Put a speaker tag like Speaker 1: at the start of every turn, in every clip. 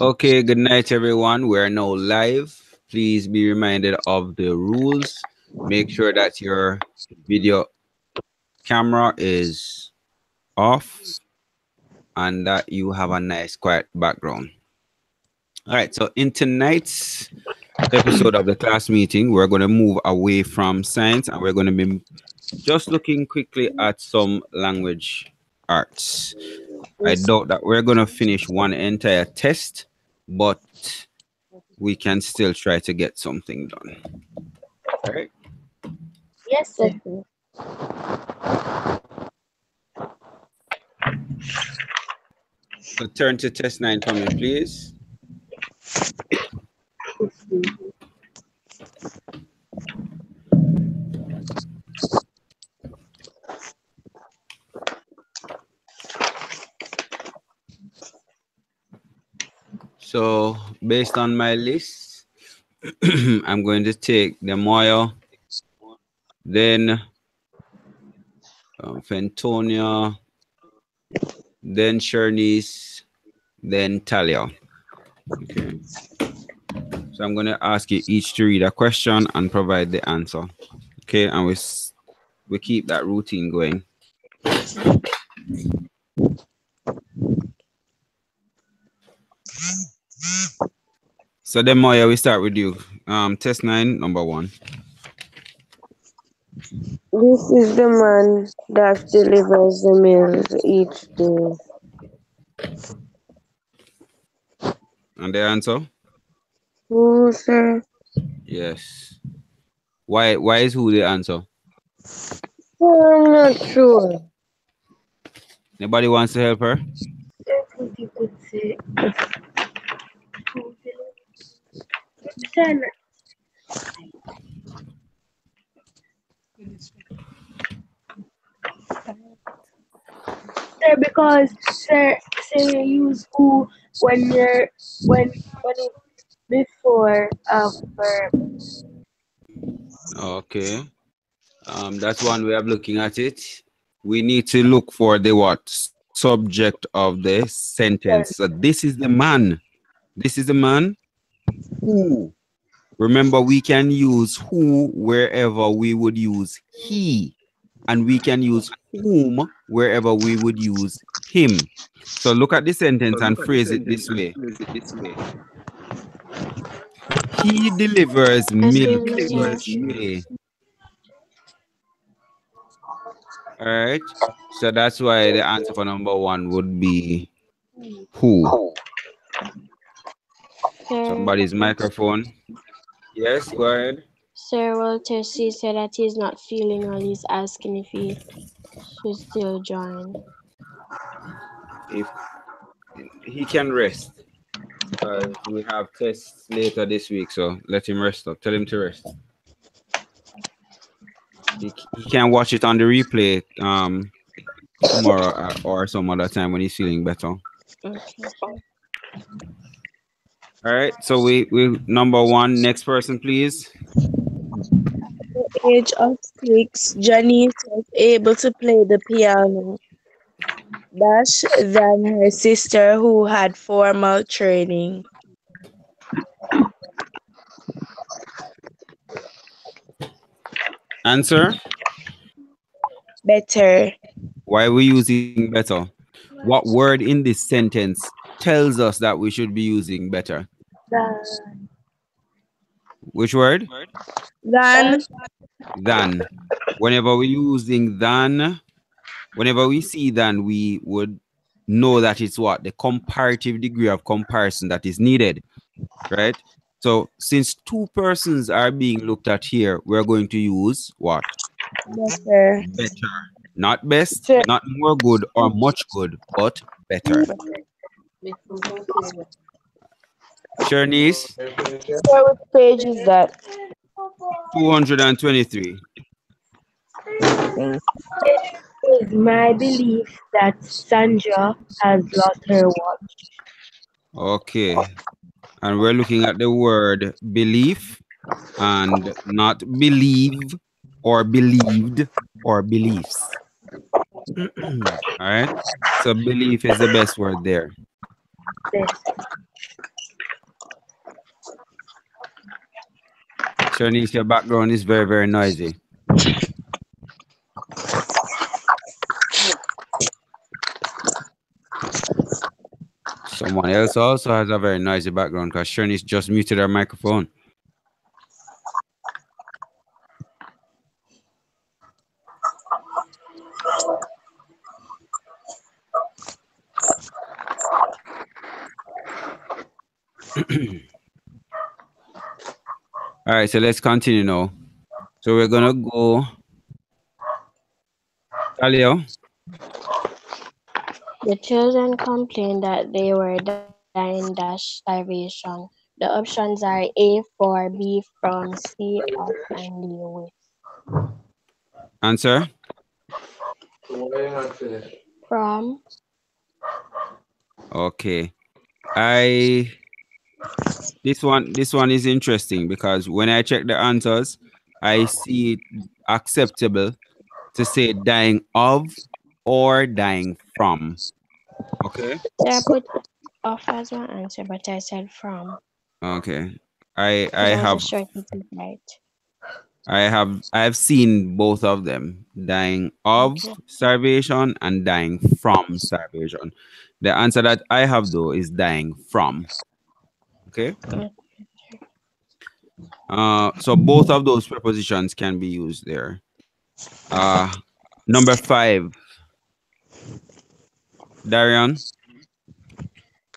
Speaker 1: Okay, good night, everyone. We're now live. Please be reminded of the rules. Make sure that your video camera is off and that you have a nice quiet background. All right, so in tonight's episode of the class meeting, we're going to move away from science and we're going to be just looking quickly at some language arts. I doubt that we're going to finish one entire test, but we can still try to get something done. All right?
Speaker 2: Yes, sir.
Speaker 1: So turn to test 9 for me, please. So based on my list, I'm going to take the Moyo, then Fentonia, then Shernice, then Talia. Okay. So I'm going to ask you each to read a question and provide the answer. Okay, and we keep that routine going. So then, Moya, we start with you. Test 9, number 1.
Speaker 2: This is the man that delivers the meals each day.
Speaker 1: And the answer?
Speaker 2: Who, sir?
Speaker 1: Yes. Why is who the answer?
Speaker 2: I'm not sure.
Speaker 1: Anybody wants to help her?
Speaker 2: If you could say. Sir, because sir, say use who when you're when it before verb.
Speaker 1: Okay. That's one way of looking at it. We need to look for the what subject of the sentence. So this is the man. This is the man who. Remember, we can use who wherever we would use he, and we can use whom wherever we would use him. So look at the sentence and phrase it this way. He delivers milk each day. All right. So that's why the answer for number 1 would be who. Somebody's microphone. Yes, go ahead.
Speaker 3: Sir Walter C said that he's not feeling well. He's asking if he should still join.
Speaker 1: If he can rest. We have tests later this week, so let him rest up. Tell him to rest. He can watch it on the replay tomorrow or some other time when he's feeling better.
Speaker 3: Okay.
Speaker 1: All right, so we number 1. Next person, please.
Speaker 2: At the age of 6, Janice was able to play the piano than her sister who had formal training.
Speaker 1: Answer?
Speaker 2: Better.
Speaker 1: Why are we using better? What word in this sentence tells us that we should be using better?
Speaker 2: Than.
Speaker 1: Which word?
Speaker 2: Than.
Speaker 1: Than. Whenever we're using than, whenever we see than, we would know that it's what? The comparative degree of comparison that is needed, right? So since 2 persons are being looked at here, we're going to use what?
Speaker 2: Better.
Speaker 1: Better. Not best, not more good or much good, but better. Shernice?
Speaker 2: So what page is that?
Speaker 1: 223.
Speaker 2: It is my belief that Sandra has lost her watch.
Speaker 1: Okay. And we're looking at the word belief and not believe or believed or beliefs. All right. So belief is the best word there.
Speaker 2: Yes.
Speaker 1: Shanice, your background is very, very noisy. Someone else also has a very noisy background because Shanice just muted her microphone. All right, so let's continue now. So we're gonna go. Talio.
Speaker 3: The children complained that they were dying starvation. The options are A for, B from, C off, and D with.
Speaker 1: Answer.
Speaker 3: From.
Speaker 1: Okay. This one is interesting because when I check the answers, I see it acceptable to say dying of or dying from. Okay.
Speaker 3: Yeah, I put off as my answer, but I said from.
Speaker 1: Okay. I
Speaker 3: Because I
Speaker 1: have
Speaker 3: wasn't sure if it is right.
Speaker 1: I have seen both of them, dying of
Speaker 3: Okay.
Speaker 1: starvation and dying from starvation. The answer that I have though is dying from. Okay. So both of those prepositions can be used there. Number 5, Darian.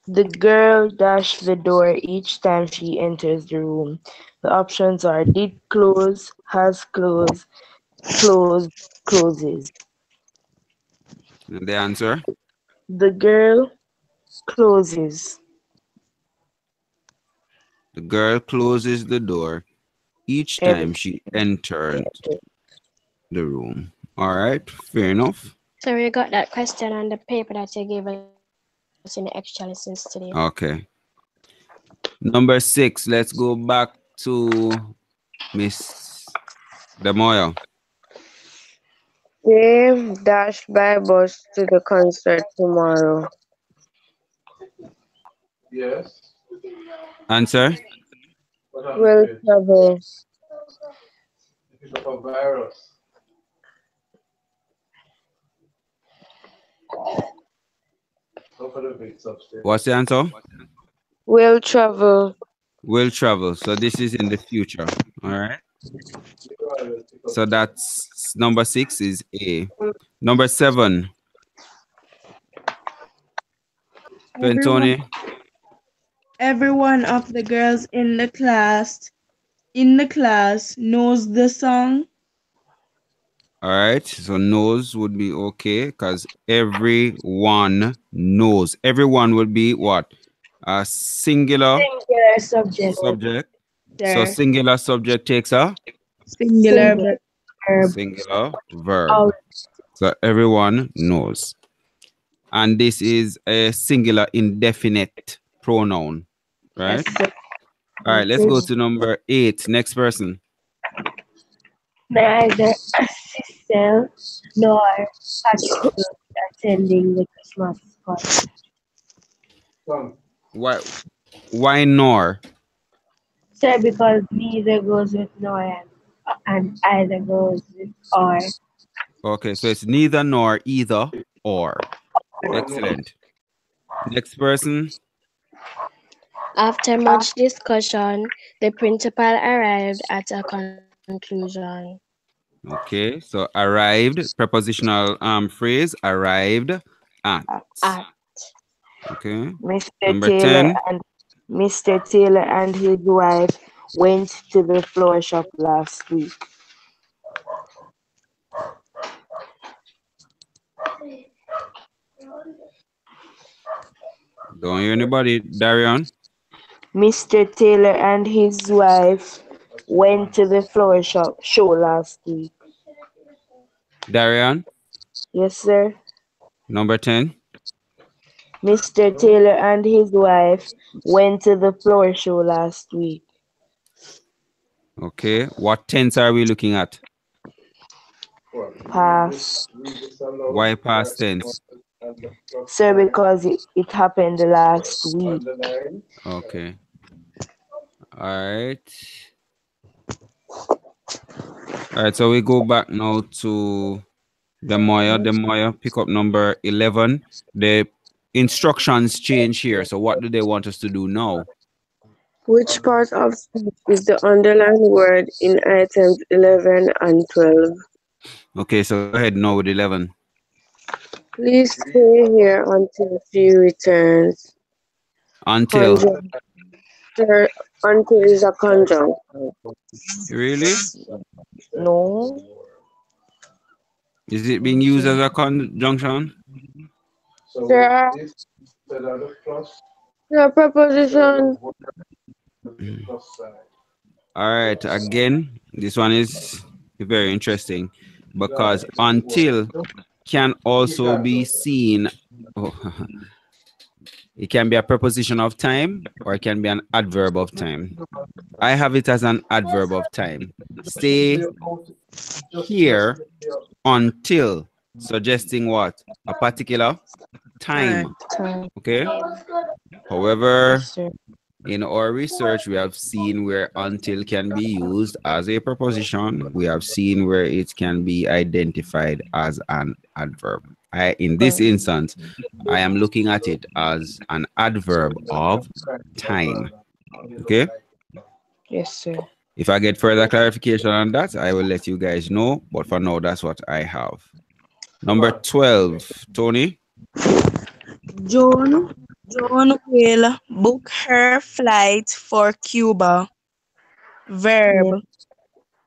Speaker 2: The girl dashed the door each time she enters the room. The options are did close, has closed, closed, closes.
Speaker 1: The answer.
Speaker 2: The girl closes.
Speaker 1: The girl closes the door each
Speaker 2: Every
Speaker 1: time she enters the room. All right, fair enough.
Speaker 3: So we got that question on the paper that you gave us in the extra lessons today.
Speaker 1: Okay. Number 6, let's go back to Miss Demoyo.
Speaker 4: Dave dashed by bus to the concert tomorrow.
Speaker 5: Yes.
Speaker 1: Answer.
Speaker 4: Will travel.
Speaker 5: Pick up a virus.
Speaker 1: What's the answer?
Speaker 4: Will travel.
Speaker 1: Will travel. So this is in the future. All right. So that's number 6 is A. Number 7.
Speaker 6: Everyone,
Speaker 1: Tony.
Speaker 6: every one of the girls in the class knows the song.
Speaker 1: All right. So knows would be okay because everyone knows. Everyone would be what? A singular
Speaker 2: subject.
Speaker 1: subject. So
Speaker 6: There,
Speaker 1: singular subject takes a
Speaker 6: singular
Speaker 2: Singular
Speaker 6: verb.
Speaker 2: verb.
Speaker 1: singular verb.
Speaker 2: Out.
Speaker 1: So everyone knows. And this is a singular indefinite pronoun, right?
Speaker 2: Yes, sir.
Speaker 1: All right, let's go to number 8. Next person.
Speaker 2: Neither Cecil nor Patrick will be attending the Christmas party.
Speaker 1: Why nor?
Speaker 2: Sir, because neither goes with nor and either goes with or.
Speaker 1: Okay, so it's neither nor, either or. Excellent. Next person.
Speaker 3: After much discussion, the principal arrived at a conclusion.
Speaker 1: Okay, so arrived, prepositional phrase, arrived at.
Speaker 3: At.
Speaker 1: Okay.
Speaker 4: Mr.
Speaker 1: Number
Speaker 4: Taylor
Speaker 1: 10.
Speaker 4: and Mr. Taylor and his wife went to the flower shop last week.
Speaker 1: Don't hear anybody, Darian.
Speaker 4: Mr. Taylor and his wife went to the flower shop show last week.
Speaker 1: Darian.
Speaker 4: Yes, sir.
Speaker 1: Number 10.
Speaker 4: Mr. Taylor and his wife went to the flower show last week.
Speaker 1: Okay. What tense are we looking at?
Speaker 4: Past.
Speaker 1: Why past tense?
Speaker 4: Sir, because it happened last week.
Speaker 1: Okay. All right. All right, so we go back now to the Moya. The Moya, pick up number 11. The instructions change here. So what do they want us to do now?
Speaker 4: Which part of speech is the underlined word in items 11 and 12?
Speaker 1: Okay, so go ahead now with 11.
Speaker 4: Please stay here until she returns.
Speaker 1: Until.
Speaker 4: Conjunction. Until is a conjunction.
Speaker 1: Really?
Speaker 2: No.
Speaker 1: Is it being used as a conjunction?
Speaker 5: So with
Speaker 4: Sir,
Speaker 5: this, instead of the plus,
Speaker 4: the
Speaker 5: so the
Speaker 4: preposition.
Speaker 5: word with the plus sign.
Speaker 1: All right, again, this one is very interesting because
Speaker 5: Right.
Speaker 1: until can
Speaker 5: You
Speaker 1: also
Speaker 5: got
Speaker 1: be
Speaker 5: to.
Speaker 1: seen. Oh, it can be a preposition of time or it can be an adverb of time. I have it as an adverb of time. Stay here until, suggesting what? A particular
Speaker 6: Time.
Speaker 1: time.
Speaker 2: Time.
Speaker 1: Okay.
Speaker 2: Yes,
Speaker 1: However,
Speaker 2: sir.
Speaker 1: in our research, we have seen where until can be used as a preposition. We have seen where it can be identified as an adverb. In this
Speaker 2: Correct.
Speaker 1: instance, I am looking at it as an adverb of time. Okay.
Speaker 2: Yes, sir.
Speaker 1: If I get further clarification on that, I will let you guys know. But for now, that's what I have. Number 12, Tony.
Speaker 6: Joan will book her flight for Cuba. Verb.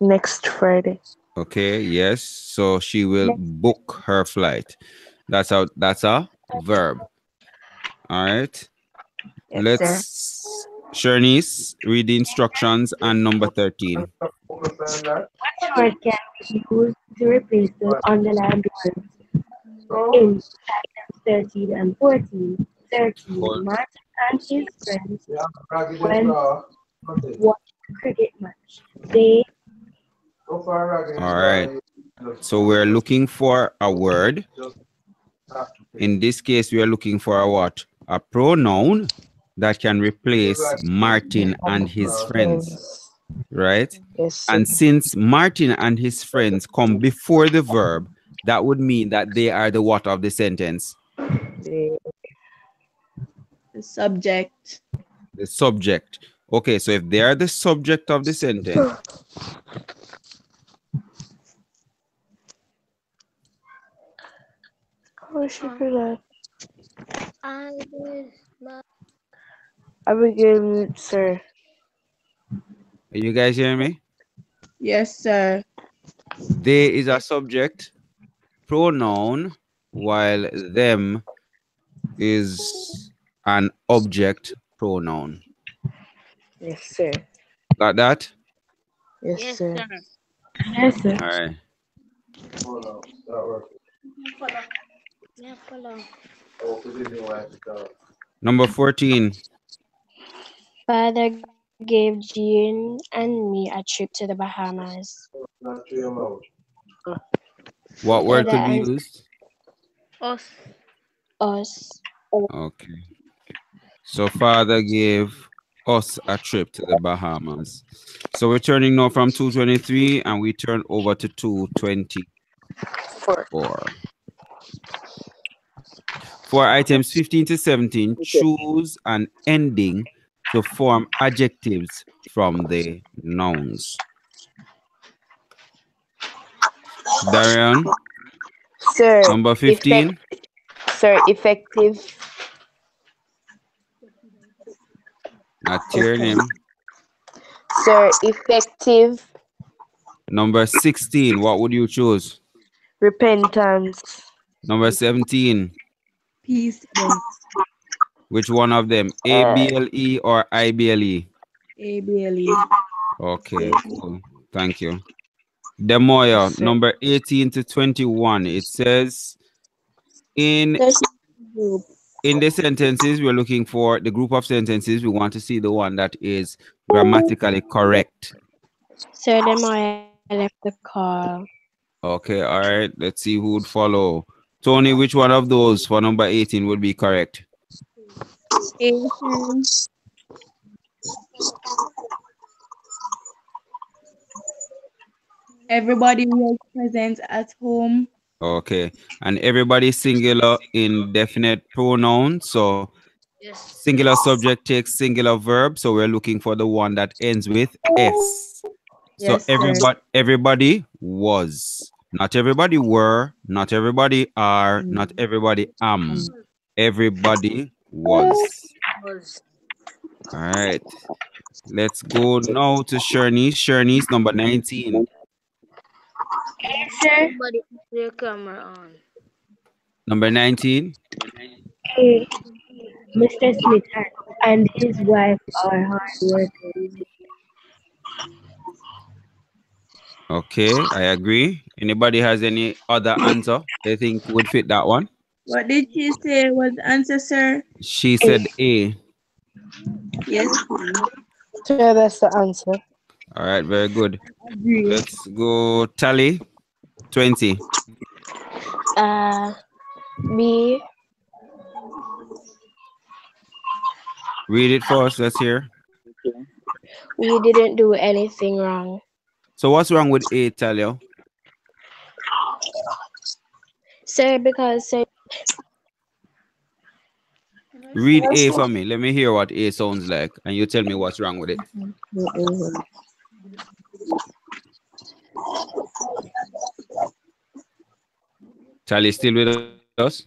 Speaker 2: Next Friday.
Speaker 1: Okay, yes. So she will book her flight. That's a verb. All right.
Speaker 2: Yes, sir.
Speaker 1: Let's Shernise read the instructions and number 13.
Speaker 5: Focus on that.
Speaker 7: Word can be used to replace the underlined words
Speaker 5: So,
Speaker 7: in 13 and 14. 13.
Speaker 1: Hold.
Speaker 7: Martin and his friends
Speaker 5: yeah, ragged and
Speaker 7: went
Speaker 5: raw. Nothing.
Speaker 7: watch a cricket match. They
Speaker 5: So far, ragged
Speaker 1: All
Speaker 5: and raw.
Speaker 1: right. So we're looking for a word.
Speaker 5: Just have to pick.
Speaker 1: In this case, we are looking for a what? A pronoun that can replace Martin and his friends,
Speaker 2: Friends.
Speaker 1: right?
Speaker 2: Yes, sir.
Speaker 1: And since Martin and his friends come before the verb, that would mean that they are the what of the sentence?
Speaker 2: The
Speaker 6: The subject.
Speaker 1: The subject. Okay, so if they are the subject of the sentence,
Speaker 2: How should I do
Speaker 3: And
Speaker 2: that? Abigail, sir.
Speaker 1: are you guys hearing me?
Speaker 6: Yes, sir.
Speaker 1: They is a subject pronoun, while them is an object pronoun.
Speaker 2: Yes, sir.
Speaker 1: Got that?
Speaker 2: Yes, sir.
Speaker 7: yes, sir.
Speaker 1: All right.
Speaker 5: Hold on. Start working. Oh, we didn't like it.
Speaker 1: Number 14.
Speaker 3: Father gave Jean and me a trip to the Bahamas.
Speaker 5: Not three amount.
Speaker 1: What
Speaker 3: So
Speaker 1: word
Speaker 3: the
Speaker 1: could be
Speaker 3: answer
Speaker 1: used?
Speaker 3: us.
Speaker 1: Okay. So father gave us a trip to the Bahamas. So we're turning now from 223 and we turn over to 224. For items 15 to 17, choose an ending to form adjectives from the nouns. Darian,
Speaker 2: Sir,
Speaker 1: number 15.
Speaker 2: effective.
Speaker 1: Not your name.
Speaker 2: Sir, effective
Speaker 1: Number 16, what would you choose?
Speaker 2: repentance.
Speaker 1: Number 17,
Speaker 6: Peaceable.
Speaker 1: which one of them? ABLE or IBLE?
Speaker 6: ABLE.
Speaker 1: Okay, cool. Thank you. Demoya,
Speaker 2: Yes, sir.
Speaker 1: number 18 to 21. It says in
Speaker 6: Group.
Speaker 1: the sentences we're looking for the group of sentences, we want to see the one that is grammatically correct.
Speaker 3: Sir Demoy left the call.
Speaker 1: Okay, all right. Let's see who would follow. Tony, which one of those for number 18 would be correct?
Speaker 6: A, sir. Everybody was present at home.
Speaker 1: Okay. And everybody singular indefinite pronoun. So singular subject takes singular verb. So we're looking for the one that ends with S. So
Speaker 6: Yes, sir.
Speaker 1: everybody was. Not everybody were. Not everybody are. Not everybody am. Everybody was. All right. Let's go now to Shernese. Shernese, number 19.
Speaker 7: Sir,
Speaker 2: Somebody put your camera on.
Speaker 1: Number 19.
Speaker 7: A. Mr. Smith and his wife are hard workers.
Speaker 1: Okay, I agree. Anybody has any other answer they think would fit that one?
Speaker 6: What did she say was the answer, sir?
Speaker 1: She
Speaker 7: A.
Speaker 1: said A.
Speaker 6: Yes,
Speaker 2: Sure, that's the answer.
Speaker 1: All right, very good.
Speaker 6: agree.
Speaker 1: Let's go tally 20.
Speaker 3: B.
Speaker 1: Read it for us. Let's hear.
Speaker 3: We didn't do anything wrong.
Speaker 1: So what's wrong with A, Talia?
Speaker 3: Sir, because sir,
Speaker 1: Read A for me. Let me hear what A sounds like, and you tell me what's wrong with it. Tally still with us?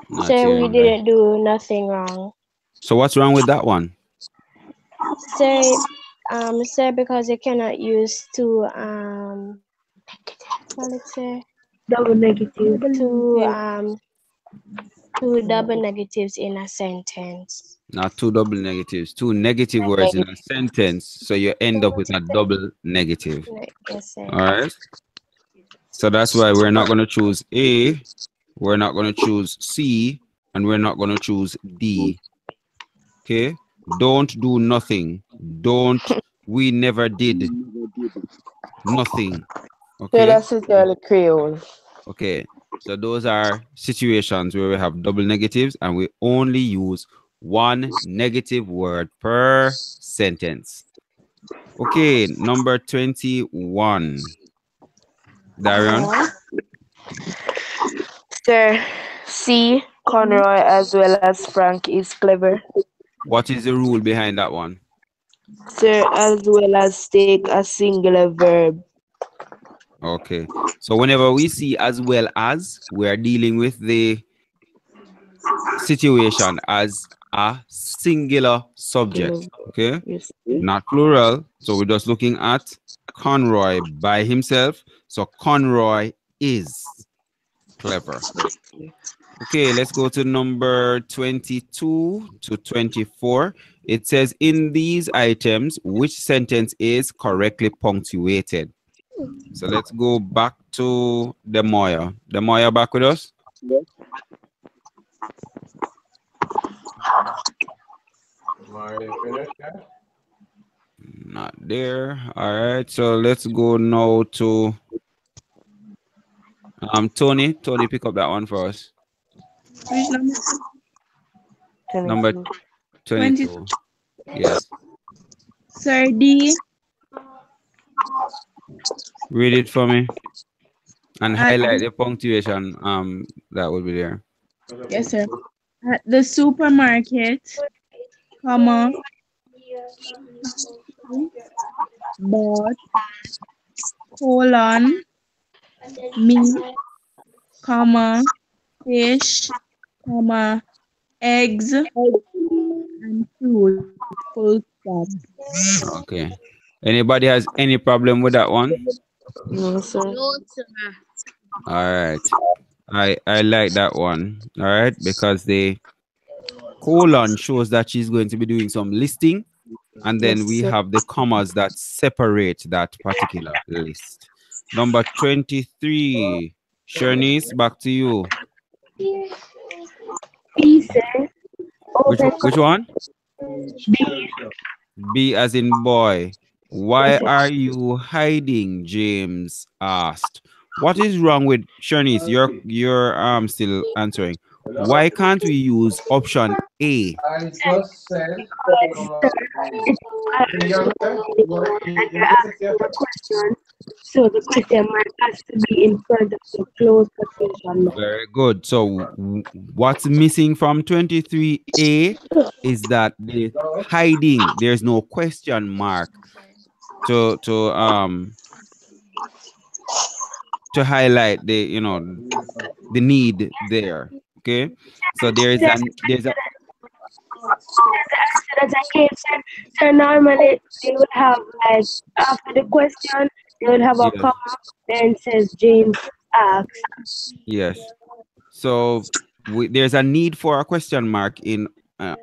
Speaker 1: Not
Speaker 3: sir,
Speaker 1: hearing
Speaker 3: we
Speaker 1: that.
Speaker 3: didn't do nothing wrong.
Speaker 1: So what's wrong with that one?
Speaker 3: Sir, sir, because you cannot use what it say?
Speaker 7: Double negative.
Speaker 3: Two double negatives in a sentence.
Speaker 1: Not two double negatives, two negative words in a sentence. So you end up with a double negative.
Speaker 3: Yes, sir.
Speaker 1: All right. So that's why we're not going to choose A, we're not going to choose C, and we're not going to choose D. Okay. Don't do nothing. Don't. We never did nothing.
Speaker 2: Sure,
Speaker 1: Okay.
Speaker 2: that's it, girl, Creole.
Speaker 1: Okay. So those are situations where we have double negatives and we only use one negative word per sentence. Okay, number 21. Darion,
Speaker 4: Sir, C. Conroy as well as Frank is clever.
Speaker 1: what is the rule behind that one?
Speaker 4: Sir, as well as take a singular verb.
Speaker 1: Okay. So whenever we see as well as, we're dealing with the situation as a singular subject. Okay.
Speaker 4: Yes.
Speaker 1: Not plural. So we're just looking at Conroy by himself. So Conroy is clever. Okay, let's go to number 22 to 24. It says, in these items, which sentence is correctly punctuated? So let's go back to Demoya. Demoya, back with us?
Speaker 5: Am I finished? Yeah?
Speaker 1: Not there. All right, so let's go now to Tony. Tony, pick up that one for us.
Speaker 6: Which number?
Speaker 1: Number 22. Yes.
Speaker 6: Sir, D.
Speaker 1: Read it for me and
Speaker 6: At
Speaker 1: highlight the punctuation that will be there.
Speaker 6: yes, sir. At the supermarket, comma, bought, colon, meat, comma, fish, comma, eggs, and fruit. Full stop.
Speaker 1: Okay. Anybody has any problem with that one?
Speaker 4: No, sir.
Speaker 2: No, sir.
Speaker 1: All right. I like that one. All right, because the colon shows that she's going to be doing some listing, and then we have the commas that separate that particular list. Number 23. Shernese, back to you.
Speaker 7: B, sir.
Speaker 1: Which one?
Speaker 7: B.
Speaker 1: B as in boy. Why are you hiding? James asked. What is wrong with Shernese? You're still answering. Why can't we use option A?
Speaker 5: I just said,
Speaker 7: Because it's and you're asking a question, so the question mark has to be in front of the closed quotation mark.
Speaker 1: Very good. So what's missing from 23A is that the hiding, there's no question mark to highlight the need there. Okay. So there's a
Speaker 7: The answer that I gave, sir. So normally they would have like after the question they would have a
Speaker 1: yes,
Speaker 7: comma, then says James asks.
Speaker 1: yes. So there's a need for a question mark in uh,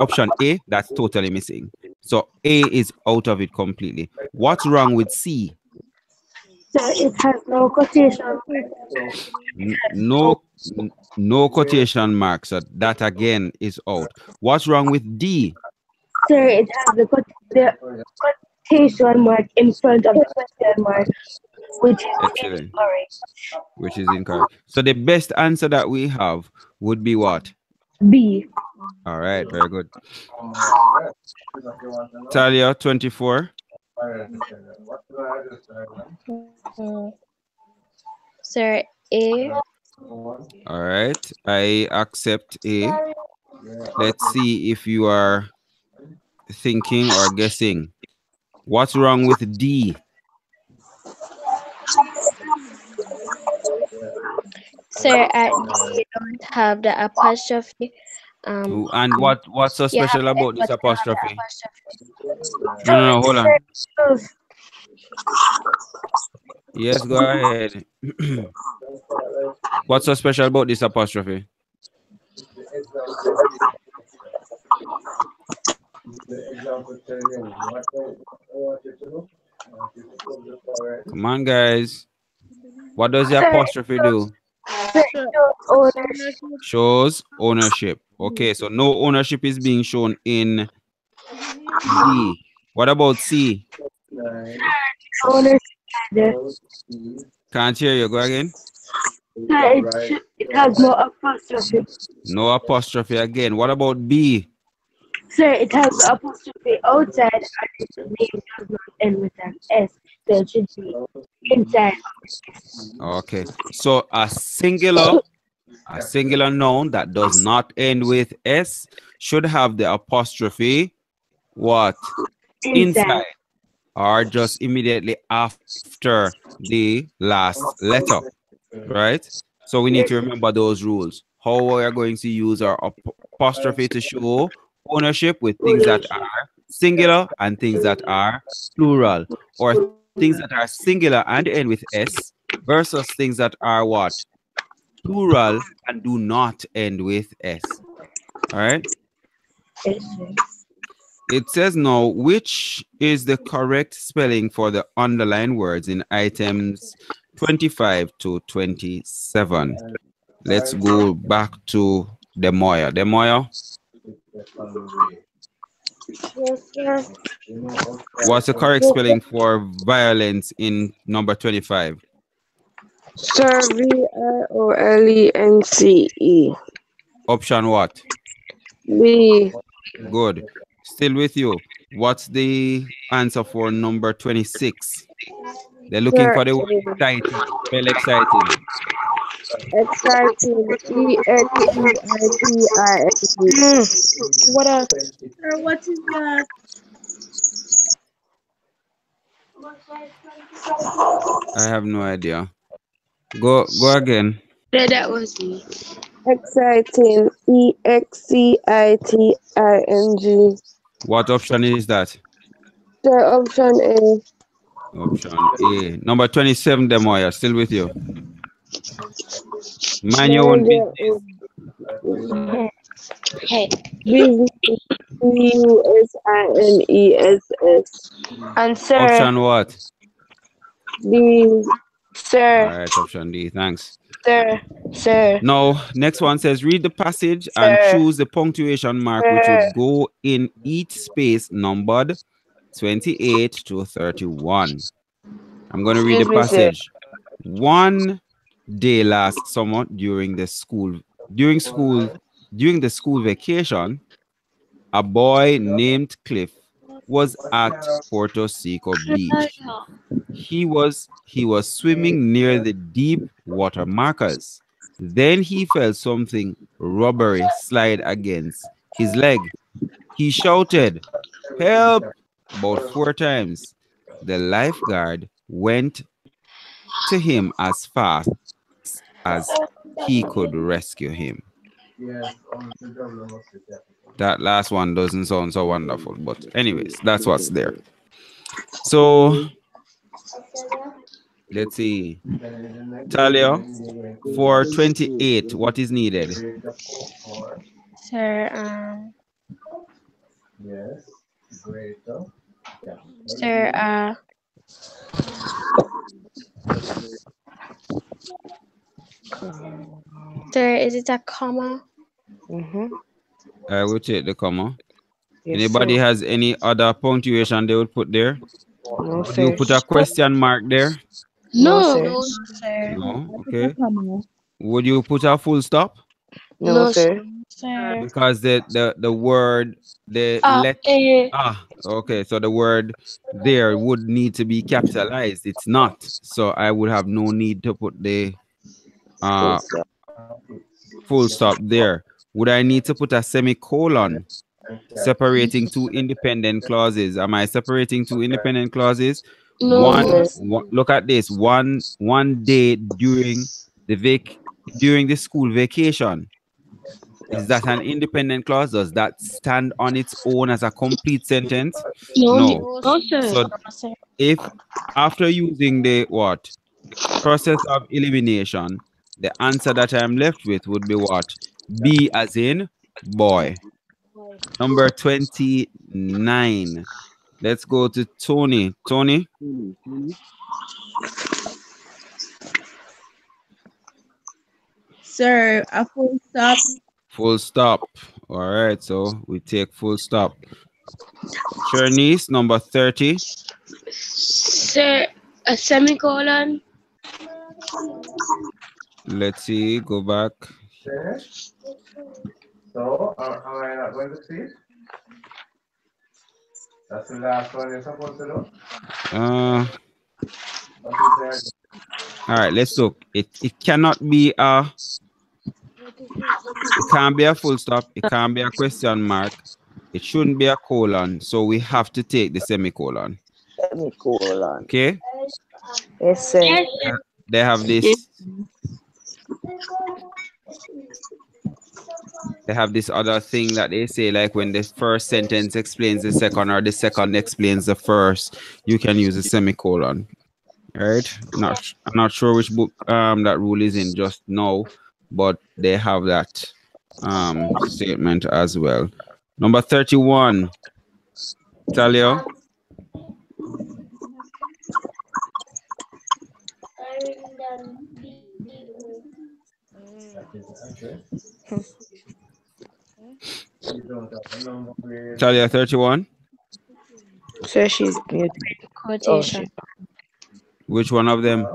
Speaker 1: option A. That's totally missing. So A is out of it completely. What's wrong with C?
Speaker 7: So it has no quotation.
Speaker 1: No, no quotation marks. So that again is out. What's wrong with D?
Speaker 7: So it has the quotation mark in front of the question mark, which is
Speaker 1: Excellent.
Speaker 7: incorrect.
Speaker 1: Which is incorrect. So the best answer that we have would be what?
Speaker 7: B.
Speaker 1: All right, very good. Talia, 24.
Speaker 3: Sir, A.
Speaker 1: All right, I accept A. Let's see if you are thinking or guessing. What's wrong with D?
Speaker 3: Sir, at D, you don't have the apostrophe.
Speaker 1: And what's so
Speaker 3: You have
Speaker 1: special
Speaker 3: the S,
Speaker 1: about this
Speaker 3: but you don't have the
Speaker 1: apostrophe?
Speaker 3: apostrophe.
Speaker 1: No, no, no, hold on.
Speaker 7: So
Speaker 1: Yes, go ahead. What's so special about this apostrophe? Come on, guys. What does the apostrophe do?
Speaker 6: Ownership.
Speaker 1: Shows ownership. Okay, so no ownership is being shown in D. What about C?
Speaker 7: ownership.
Speaker 1: Can't hear you. Go again.
Speaker 7: It has no apostrophe.
Speaker 1: No apostrophe again. What about B?
Speaker 7: Sir, it has apostrophe outside and its name does not end with an S. So it should be inside.
Speaker 1: Okay. So a singular noun that does not end with S should have the apostrophe what? Inside or just immediately after the last letter, right? So we need to remember those rules. How we are going to use our apostrophe to show ownership with things that are singular and things that are plural, or things that are singular and end with S versus things that are what? Plural and do not end with S. All right. It says now, which is the correct spelling for the underlined words in items 25 to 27? Let's go back to Demoya. Demoya,
Speaker 6: Yes, sir.
Speaker 1: what's the correct spelling for violence in number 25?
Speaker 6: Sir, VIOLENCE.
Speaker 1: Option what?
Speaker 6: B.
Speaker 1: Good. Still with you. What's the answer for number 26? They're looking
Speaker 6: Sir,
Speaker 1: for the word exciting. Spell exciting.
Speaker 6: exciting. EXCITING. What else? Sir, what is that?
Speaker 1: I have no idea. Go again.
Speaker 7: Yeah, that was me.
Speaker 6: Exciting. EXCITING.
Speaker 1: What option is that?
Speaker 6: Sir, option A.
Speaker 1: Option A. Number 27, Demoya. Still with you. Mind your own
Speaker 6: Mind your
Speaker 1: business.
Speaker 6: own
Speaker 3: Hey,
Speaker 6: business. BUSINESS.
Speaker 2: And sir,
Speaker 1: Option what?
Speaker 6: B.
Speaker 1: All
Speaker 2: sir,
Speaker 1: right, option D. Thanks.
Speaker 2: sir,
Speaker 1: Now, next one says, read the passage and
Speaker 2: sir,
Speaker 1: choose the punctuation mark which
Speaker 2: sir.
Speaker 1: would go in each space numbered 28 to 31. I'm going to read the
Speaker 2: Excuse me, sir.
Speaker 1: passage. One day last summer during the school During school, during the school vacation, a boy named Cliff was at Puerto Seco Beach. He was swimming near the deep water markers. Then he felt something rubbery slide against his leg. He shouted, "Help!" about 4 times. The lifeguard went to him as fast as he could rescue him.
Speaker 5: Yes, the governor must be capital.
Speaker 1: That last one doesn't sound so wonderful, but anyways, that's what's there. So let's see.
Speaker 5: Then in the next
Speaker 1: Talia,
Speaker 5: statement, you're going to
Speaker 1: for 28, what is needed?
Speaker 5: create a for
Speaker 3: Sir,
Speaker 5: yes, greater capital
Speaker 3: sir,
Speaker 5: E.
Speaker 3: sir, is it a comma?
Speaker 2: Mm-hmm.
Speaker 1: I will take the comma.
Speaker 2: Yes,
Speaker 1: Anybody
Speaker 2: sir.
Speaker 1: has any other punctuation they would put there?
Speaker 2: No,
Speaker 1: Would you
Speaker 2: sir.
Speaker 1: put a question mark there?
Speaker 2: No,
Speaker 4: No,
Speaker 2: sir.
Speaker 3: No, sir.
Speaker 1: No.
Speaker 6: I put a
Speaker 1: Okay.
Speaker 6: comma.
Speaker 1: Would you put a full stop?
Speaker 2: No,
Speaker 4: no,
Speaker 2: sir.
Speaker 3: Sir.
Speaker 1: Because the word the let okay, so the word there would need to be capitalized. It's not. So I would have no need to put the
Speaker 2: Full
Speaker 1: uh
Speaker 2: stop.
Speaker 1: full stop there. Would I need to put a semicolon
Speaker 5: And
Speaker 1: separating two independent clauses? Am I separating two independent clauses?
Speaker 2: No,
Speaker 1: One,
Speaker 2: sir.
Speaker 1: look at this. One day during the school vacation. Is that an independent clause? Does that stand on its own as a complete sentence? No.
Speaker 3: No,
Speaker 1: So
Speaker 3: no, sir.
Speaker 1: if after using the what? Process of elimination, the answer that I'm left with would be what? B as in boy. Number 29. Let's go to Tony. Tony,
Speaker 6: Sir, a full stop.
Speaker 1: full stop. All right, so we take full stop. Chernice, number 30.
Speaker 4: Sir, a semicolon.
Speaker 1: Let's see, go back.
Speaker 5: finish. So, am I not going to see it? That's the last one you're supposed to do.
Speaker 1: Uh,
Speaker 5: What is
Speaker 1: all right, let's look. It cannot be it can't be a full stop. It can't be a question mark. It shouldn't be a colon. So we have to take the semicolon.
Speaker 2: Semicolon.
Speaker 1: Okay.
Speaker 2: Yes, sir.
Speaker 4: Yes,
Speaker 1: They have this. They have this other thing that they say, like when the first sentence explains the second or the second explains the first, you can use a semicolon. Right? I'm not sure which book that rule is in just now, but they have that statement as well. Number 31. Talia. Talia 31.
Speaker 2: Sir, she's muted. Oh,
Speaker 3: Quotation.
Speaker 2: shit.
Speaker 1: Which one of them?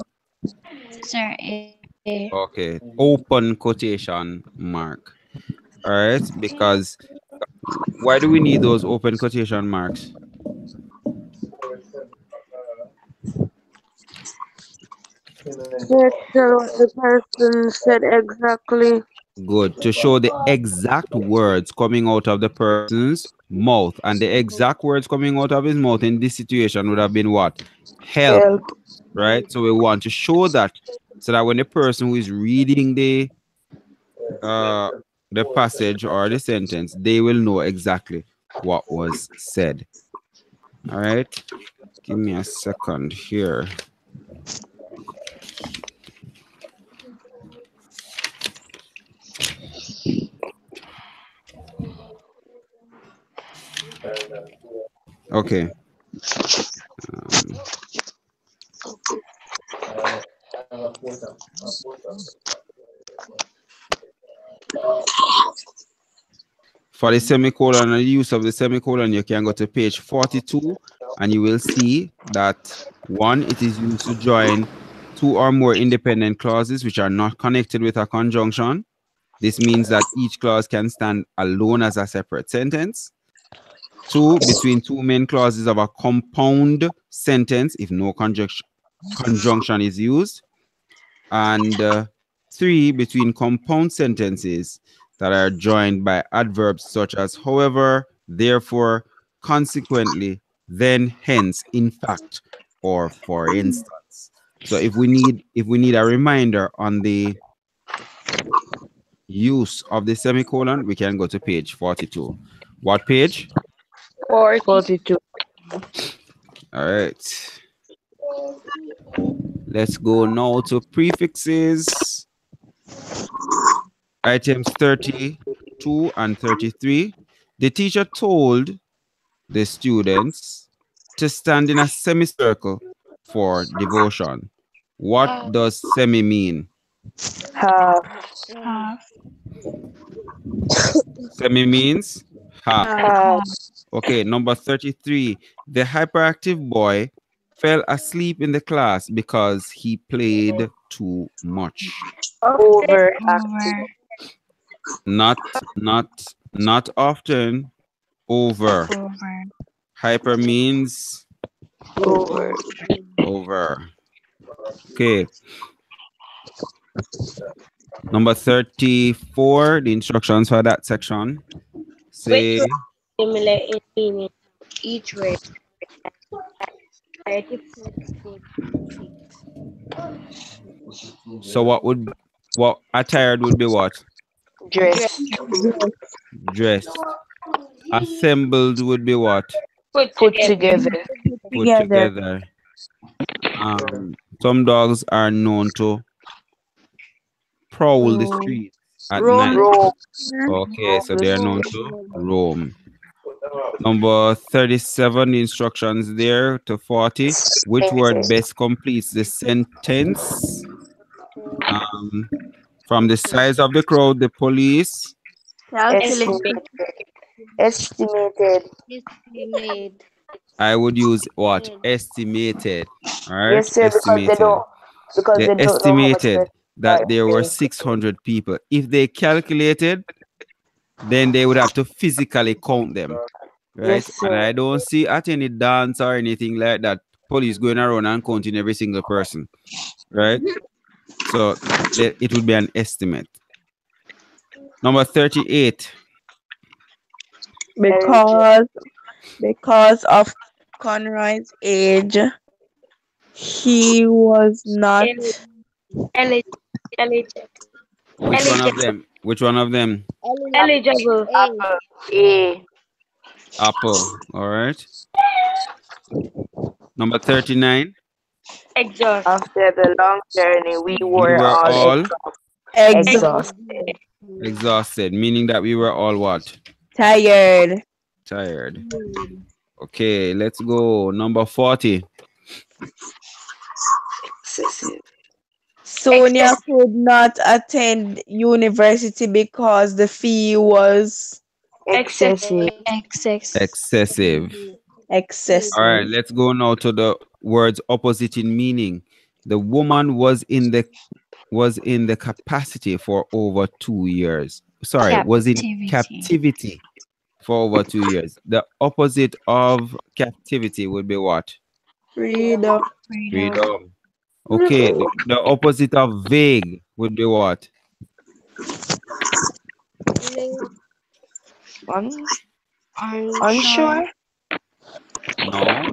Speaker 3: Sir, A.
Speaker 1: Okay. Open quotation mark. All right. Because why do we need those open quotation marks?
Speaker 4: sir, tell what the person said exactly.
Speaker 1: Good. To show the exact words coming out of the person's mouth. And the exact words coming out of his mouth in this situation would have been what? Help.
Speaker 2: Help.
Speaker 1: Right? So we want to show that so that when the person who is reading the passage or the sentence, they will know exactly what was said. All right. Give me a second here. Okay. For the semicolon and the use of the semicolon, you can go to page 42 and you will see that one, it is used to join two or more independent clauses which are not connected with a conjunction. This means that each clause can stand alone as a separate sentence. 2, between two main clauses of a compound sentence if no conjunction is used. And 3, between compound sentences that are joined by adverbs such as however, therefore, consequently, then, hence, in fact, or for instance. So if we need a reminder on the use of the semicolon, we can go to page 42. What page?
Speaker 2: 42.
Speaker 1: All right. Let's go now to prefixes. Items 32 and 33. The teacher told the students to stand in a semicircle for devotion. What does semi mean?
Speaker 2: Half.
Speaker 6: Half.
Speaker 1: Semi means half.
Speaker 2: Half.
Speaker 1: Okay, number 33. The hyperactive boy fell asleep in the class because he played too much.
Speaker 2: Overactive.
Speaker 6: Over.
Speaker 1: Not often. Over.
Speaker 6: Over.
Speaker 1: Hyper means
Speaker 2: Over.
Speaker 1: over. Okay. Number 34, the instructions for that section say
Speaker 7: Similar in meaning each word.
Speaker 1: so what attired would be what?
Speaker 2: Dress.
Speaker 1: Dressed. Assembled would be what?
Speaker 2: Put together.
Speaker 1: Put together. Some dogs are known to prowl the streets at night.
Speaker 2: Roll.
Speaker 1: Okay, so they are known to roam. Number 37, the instructions there to 40. Which word best completes the sentence? From the size of the crowd, the police
Speaker 2: Estimated. Estimated.
Speaker 1: I would use what? Estimated. All right.
Speaker 2: Yes, sir,
Speaker 1: Estimated.
Speaker 2: because
Speaker 1: They
Speaker 2: they don't know how much
Speaker 1: estimated that there were
Speaker 2: they-
Speaker 1: 600 people. If they calculated, then they would have to physically count them. Right.
Speaker 2: Yes,
Speaker 1: And
Speaker 2: sir.
Speaker 1: I don't see at any dance or anything like that police going around and counting every single person. Right. So it would be an estimate. Number 38.
Speaker 6: Because of Conroy's age, he was not
Speaker 1: Which one of them? Which one of them?
Speaker 7: eligible.
Speaker 2: A.
Speaker 1: Apple. All right. Number 39.
Speaker 7: Exhaust.
Speaker 2: After the long journey, we
Speaker 1: We
Speaker 2: were
Speaker 1: were all
Speaker 2: exhausted.
Speaker 1: exhausted, meaning that we were all what?
Speaker 6: tired.
Speaker 1: Tired. Okay, let's go. Number 40.
Speaker 2: Excessive.
Speaker 6: Sonia could not attend university because the fee was
Speaker 2: Excessive.
Speaker 1: Excessive.
Speaker 6: excessive.
Speaker 1: All right, let's go now to the words opposite in meaning. The woman was in the capacity for over 2 years. Sorry, was in captivity for over 2 years. The opposite of captivity would be what?
Speaker 6: Freedom.
Speaker 1: Freedom. Okay, the opposite of vague would be what?
Speaker 2: Unsure.
Speaker 1: No.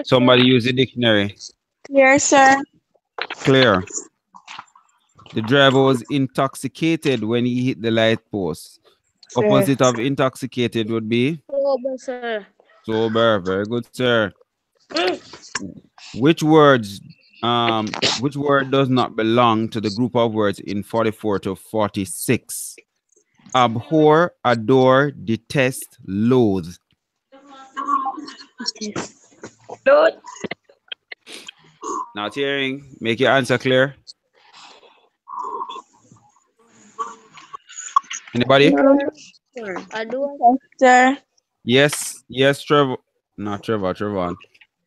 Speaker 1: Somebody use the dictionary.
Speaker 6: Clear, sir.
Speaker 1: Clear. The driver was intoxicated when he hit the light post. Opposite of intoxicated would be sober. Very good, sir. Which word does not belong to the group of words in 44 to 46? Abhor, adore, detest, loathe. Not hearing. Make your answer clear. Anybody?
Speaker 6: Sir.
Speaker 1: Yes, Trevor. Not Trevor, Trevor.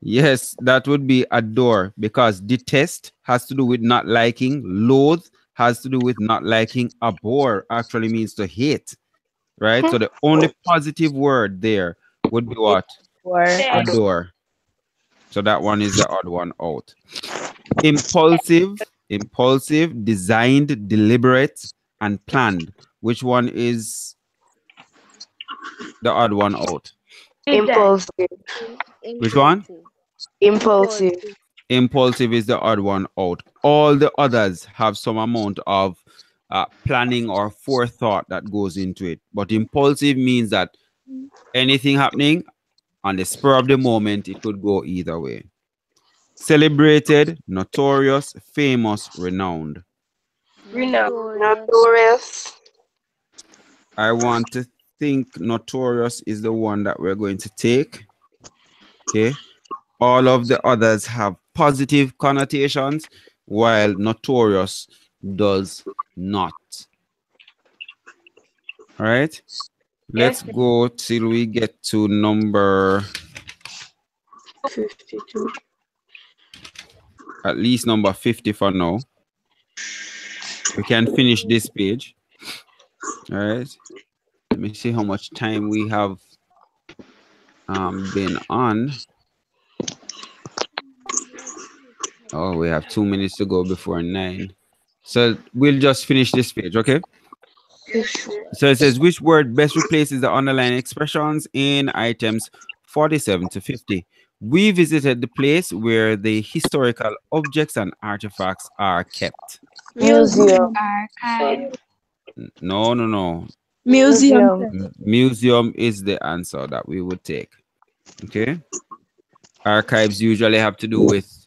Speaker 1: Yes, that would be adore because detest has to do with not liking, loathe has to do with not liking. Abhor actually means to hate, right? So the only positive word there would be what?
Speaker 2: Or
Speaker 1: Adore. So that one is the odd one out. Impulsive, impulsive, designed, deliberate, and planned. Which one is the odd one out?
Speaker 2: impulsive.
Speaker 1: Which one?
Speaker 3: Impulsive.
Speaker 2: Impulsive.
Speaker 1: Impulsive is the odd one out. All the others have some amount of planning or forethought that goes into it. But impulsive means that anything happening on the spur of the moment, it could go either way. Celebrated, notorious, famous, renowned.
Speaker 3: Notorious.
Speaker 2: Notorious.
Speaker 1: I want to think notorious is the one that we're going to take. Okay. All of the others have positive connotations, while notorious does not. All right. Let's go till we get to number
Speaker 2: 52.
Speaker 1: at least number 50 for now. We can finish this page. All right. Let me see how much time we have been on. Oh, we have 2 minutes to go before 9. So we'll just finish this page, okay? So it says, which word best replaces the underlying expressions in items 47 to 50? We visited the place where the historical objects and artifacts are kept.
Speaker 2: Museum.
Speaker 3: Archive.
Speaker 1: No, no, no.
Speaker 6: Museum.
Speaker 1: Museum is the answer that we would take. Okay. Archives usually have to do with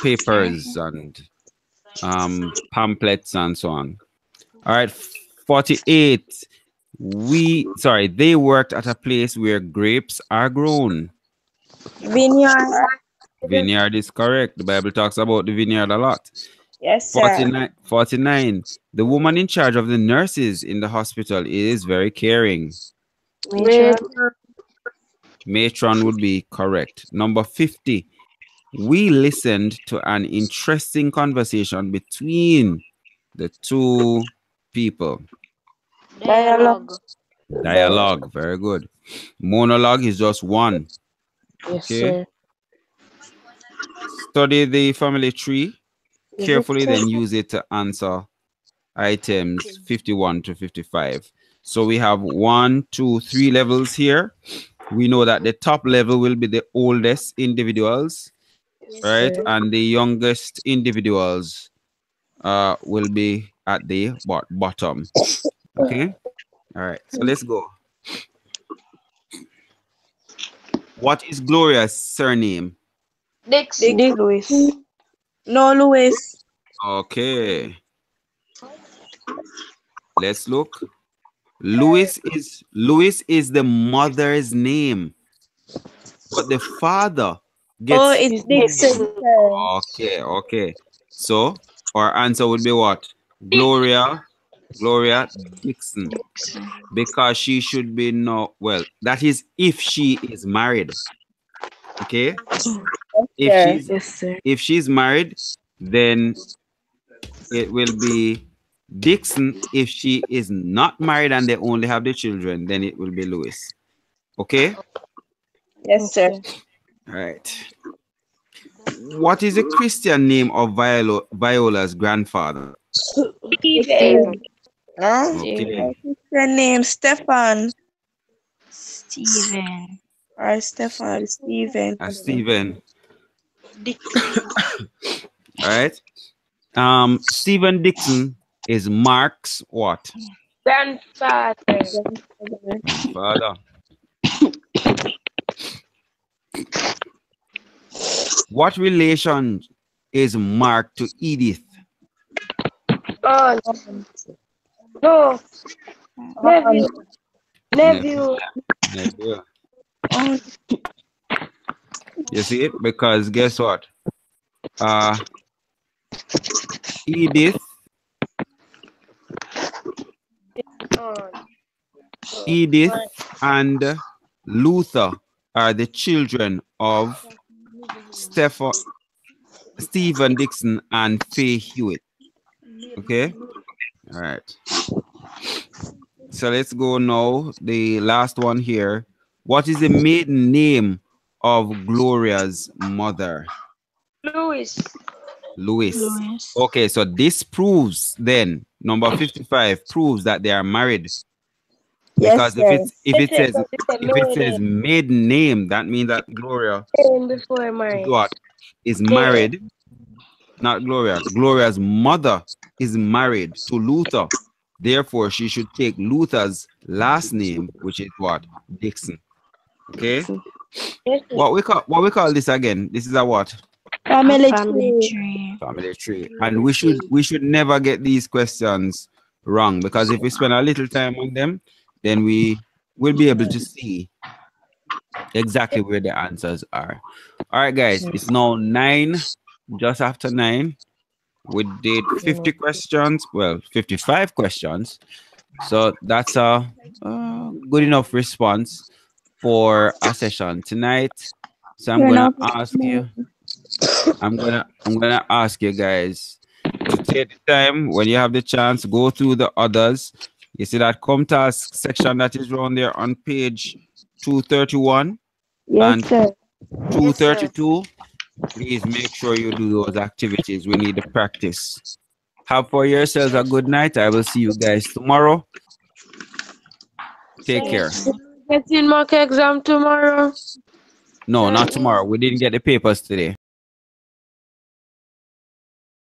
Speaker 1: papers and pamphlets and so on. All right. 48. They worked at a place where grapes are grown.
Speaker 6: Vineyard.
Speaker 1: Vineyard is correct. The Bible talks about the vineyard a lot.
Speaker 6: Yes, sir.
Speaker 1: 49. The woman in charge of the nurses in the hospital is very caring. Matron would be correct. Number 50. We listened to an interesting conversation between the two people.
Speaker 3: Dialogue.
Speaker 1: Dialogue. Very good. Monologue is just one.
Speaker 2: Yes,
Speaker 1: Okay.
Speaker 2: sir.
Speaker 1: Study the family tree carefully, then use it to answer items 51 to 55. So we have 1, 2, 3 levels here. We know that the top level will be the oldest individuals, right? And the youngest individuals will be at the bottom. Okay. All right. So let's go. What is Gloria's surname?
Speaker 2: Dick Lewis.
Speaker 6: No, Louis.
Speaker 1: Okay. Let's look. Louis is the mother's name, but the father gets.
Speaker 6: Oh, it's Dixon.
Speaker 1: Okay. So our answer would be what? Gloria Dixon, because she should be that is if she is married. Okay. If she's married, then it will be Dixon. If she is not married and they only have the children, then it will be Louis. Okay?
Speaker 6: Yes, sir.
Speaker 1: All right. What is the Christian name of Viola's grandfather?
Speaker 2: Stephen.
Speaker 1: Okay.
Speaker 6: The name Stefan.
Speaker 3: Steven.
Speaker 6: Or Stefan. Steven.
Speaker 1: Stephen. All right. Stephen Dixon is Mark's what?
Speaker 2: Grandfather.
Speaker 1: Father. What relation is Mark to Edith?
Speaker 2: Oh, no. Nephew.
Speaker 1: You see it? Because guess what? Edith and Luther are the children of Stephen Dixon and Faye Hewitt. Okay. All right. So let's go now. The last one here. What is the maiden name of Gloria's mother?
Speaker 7: Louis.
Speaker 1: Louis.
Speaker 3: Louis.
Speaker 1: Okay, so this proves then number 55 proves that they are married.
Speaker 4: Yes,
Speaker 1: Because if
Speaker 4: sir.
Speaker 1: it's if it says maiden name, that means that Gloria
Speaker 7: Before
Speaker 1: is
Speaker 7: marriage.
Speaker 1: what? Is
Speaker 7: Yeah.
Speaker 1: married, not Gloria. Gloria's mother is married to Luther. Therefore, she should take Luther's last name, which is what? Dixon. Okay.
Speaker 7: Yes, sir.
Speaker 1: What we call this again? This is a what?
Speaker 3: A
Speaker 4: Family
Speaker 3: family
Speaker 4: tree.
Speaker 3: tree.
Speaker 1: Family tree. And we should never get these questions wrong, because if we spend a little time on them, then we will be able to see exactly where the answers are. All right, guys, it's now 9, just after 9. We did 50 questions, well, 55 questions. So that's a good enough response for a session tonight. So I'm
Speaker 4: You're
Speaker 1: gonna
Speaker 4: not.
Speaker 1: ask you, I'm gonna ask you guys to take the time when you have the chance, go through the others. You see that come task section that is around there on page 231
Speaker 4: Yes,
Speaker 1: and
Speaker 4: sir.
Speaker 1: 232. Please make sure you do those activities. We need the practice. Have for yourselves a good night. I will see you guys tomorrow. Take
Speaker 3: See you
Speaker 1: care.
Speaker 3: tomorrow.
Speaker 7: Getting mock exam tomorrow.
Speaker 1: No, not tomorrow. We didn't get the papers today.